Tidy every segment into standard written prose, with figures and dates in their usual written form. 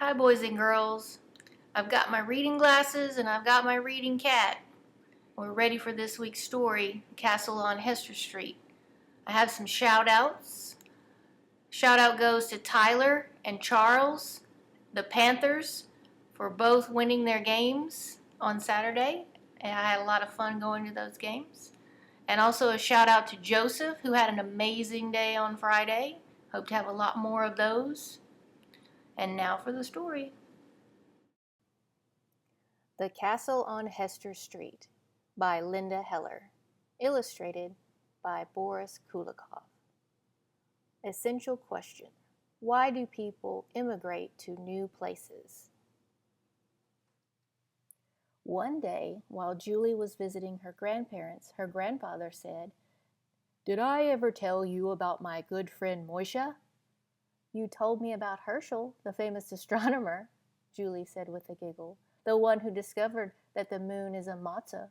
Hi, boys and girls. I've got my reading glasses and I've got my reading cat. We're ready for this week's story, Castle on Hester Street. I have some shout outs. Shout out goes to Tyler and Charles, the Panthers, for both winning their games on Saturday. And I had a lot of fun going to those games. And also a shout out to Joseph, who had an amazing day on Friday. Hope to have a lot more of those. And now for the story. The Castle on Hester Street by Linda Heller. Illustrated by Boris Kulikov. Essential question. Why do people immigrate to new places? One day, while Julie was visiting her grandparents, her grandfather said, "Did I ever tell you about my good friend Moisha?" "You told me about Herschel, the famous astronomer," Julie said with a giggle, "the one who discovered that the moon is a matzah."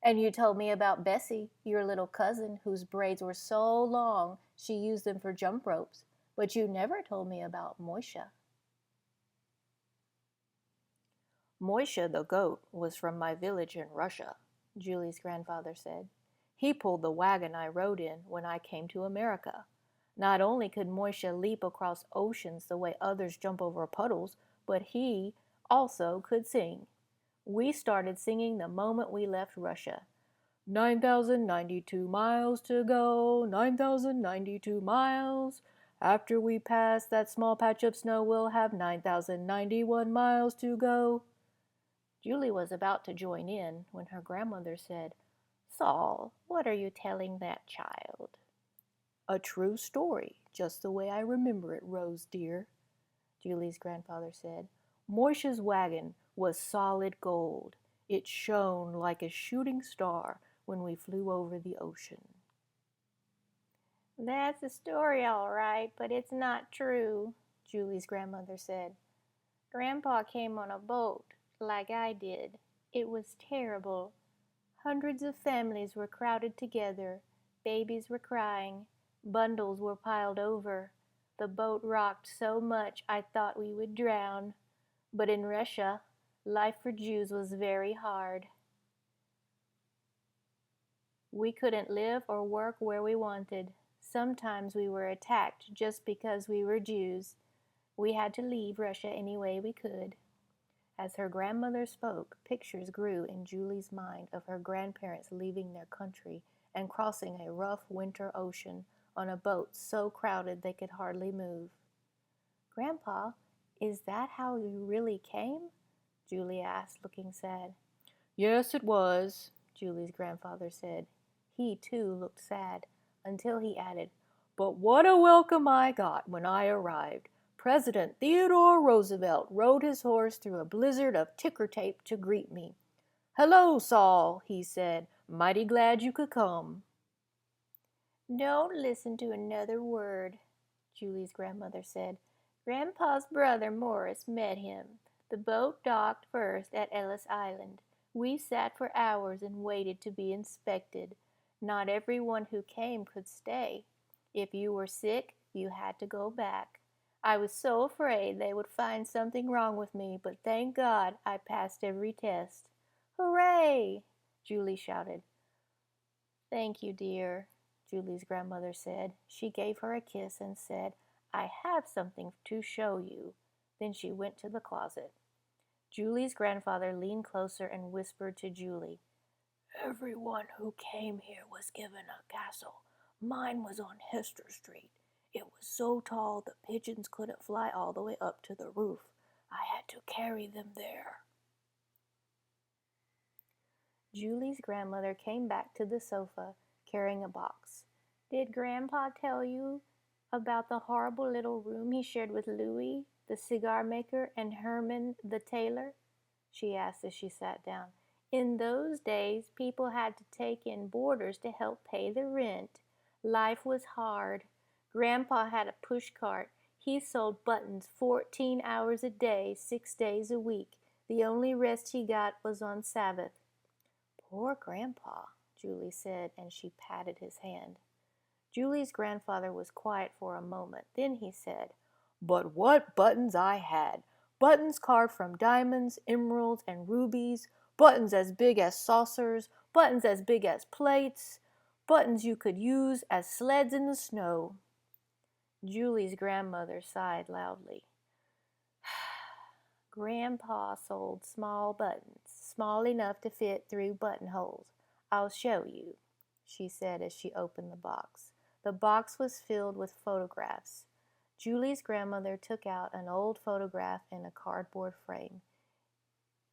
"And you told me about Bessie, your little cousin, whose braids were so long she used them for jump ropes, but you never told me about Moisha." "Moisha the goat was from my village in Russia," Julie's grandfather said. "He pulled the wagon I rode in when I came to America. Not only could Moisha leap across oceans the way others jump over puddles, but he also could sing. We started singing the moment we left Russia. 9,092 miles to go, 9,092 miles. After we pass that small patch of snow, we'll have 9,091 miles to go." Julie was about to join in when her grandmother said, "Saul, what are you telling that child?" "A true story, just the way I remember it, Rose dear," Julie's grandfather said. "Moisha's wagon was solid gold. It shone like a shooting star when we flew over the ocean." "That's a story, all right, but it's not true," Julie's grandmother said. "Grandpa came on a boat, like I did. It was terrible. Hundreds of families were crowded together. Babies were crying. Bundles were piled over. The boat rocked so much I thought we would drown. But in Russia, life for Jews was very hard. We couldn't live or work where we wanted. Sometimes we were attacked just because we were Jews. We had to leave Russia any way we could." As her grandmother spoke, pictures grew in Julie's mind of her grandparents leaving their country and crossing a rough winter ocean on a boat so crowded they could hardly move. "Grandpa, is that how you really came?" Julie asked, looking sad. "Yes, it was," Julie's grandfather said. He, too, looked sad, until he added, "But what a welcome I got when I arrived. President Theodore Roosevelt rode his horse through a blizzard of ticker tape to greet me. 'Hello, Saul,' he said. 'Mighty glad you could come.'" "Don't listen to another word," Julie's grandmother said. "Grandpa's brother Morris met him. The boat docked first at Ellis Island. We sat for hours and waited to be inspected. Not everyone who came could stay. If you were sick, you had to go back. I was so afraid they would find something wrong with me, but thank God I passed every test." "Hooray!" Julie shouted. "Thank you, dear," Julie's grandmother said. She gave her a kiss and said, "I have something to show you." Then she went to the closet. Julie's grandfather leaned closer and whispered to Julie, "Everyone who came here was given a castle. Mine was on Hester Street. It was so tall the pigeons couldn't fly all the way up to the roof. I had to carry them there." Julie's grandmother came back to the sofa, carrying a box. "Did Grandpa tell you about the horrible little room he shared with Louis, the cigar maker, and Herman, the tailor?" she asked as she sat down. "In those days, people had to take in boarders to help pay the rent. Life was hard. Grandpa had a push cart. He sold buttons 14 hours a day, 6 days a week. The only rest he got was on Sabbath." "Poor Grandpa," Julie said, and she patted his hand. Julie's grandfather was quiet for a moment. Then he said, But what buttons I had! Buttons carved from diamonds, emeralds, and rubies, buttons as big as saucers, buttons as big as plates, buttons you could use as sleds in the snow. Julie's grandmother sighed loudly. Grandpa sold small buttons, small enough to fit through buttonholes. I'll show you, she said as she opened the box. The box was filled with photographs. Julie's grandmother took out an old photograph in a cardboard frame.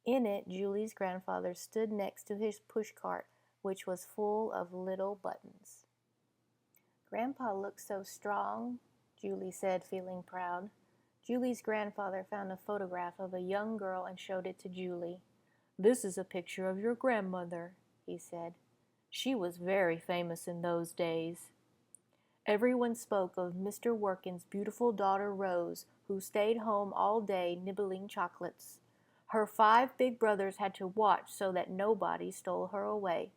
In it, Julie's grandfather stood next to his pushcart, which was full of little buttons. Grandpa looks so strong, Julie said, feeling proud. Julie's grandfather found a photograph of a young girl and showed it to Julie. This is a picture of your grandmother, he said. She was very famous in those days. Everyone spoke of Mr. Workin's beautiful daughter Rose, who stayed home all day nibbling chocolates. Her 5 big brothers had to watch so that nobody stole her away.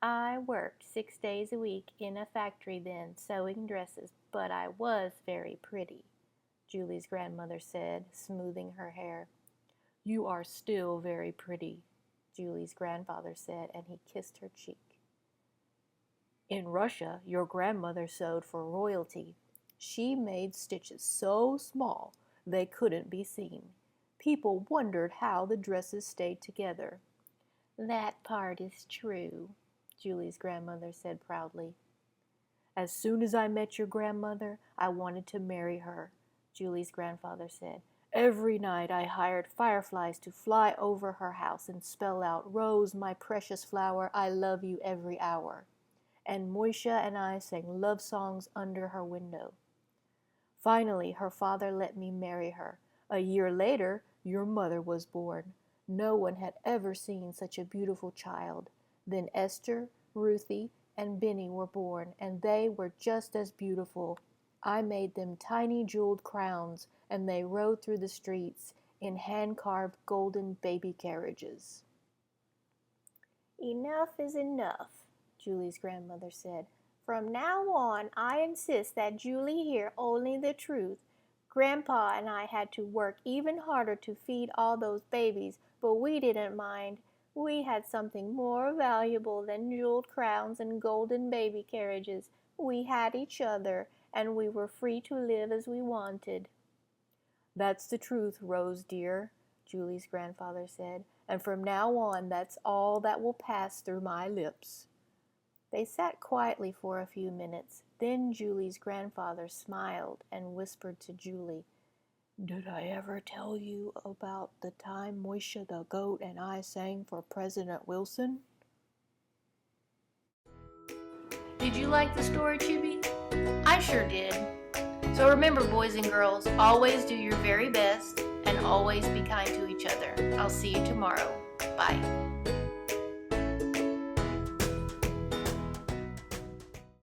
I worked 6 days a week in a factory then, sewing dresses, but I was very pretty, Julie's grandmother said, smoothing her hair. You are still very pretty, Julie's grandfather said, and he kissed her cheek. In Russia, your grandmother sewed for royalty. She made stitches so small they couldn't be seen. People wondered how the dresses stayed together. That part is true, Julie's grandmother said proudly. As soon as I met your grandmother, I wanted to marry her, Julie's grandfather said. Every night I hired fireflies to fly over her house and spell out, Rose, my precious flower, I love you every hour. And Moisha and I sang love songs under her window. Finally, her father let me marry her. A year later, your mother was born. No one had ever seen such a beautiful child. Then Esther, Ruthie, and Benny were born, and they were just as beautiful. I made them tiny jeweled crowns, and they rode through the streets in hand-carved golden baby carriages. Enough is enough, Julie's grandmother said. From now on, I insist that Julie hear only the truth. Grandpa and I had to work even harder to feed all those babies, but we didn't mind. We had something more valuable than jeweled crowns and golden baby carriages. We had each other, and we were free to live as we wanted. That's the truth, Rose dear, Julie's grandfather said, and from now on that's all that will pass through my lips. They sat quietly for a few minutes. Then Julie's grandfather smiled and whispered to Julie, Did I ever tell you about the time Moisha the goat and I sang for President Wilson? Did you like the story, Chibi? I sure did. So remember, boys and girls, always do your very best and always be kind to each other. I'll see you tomorrow. Bye.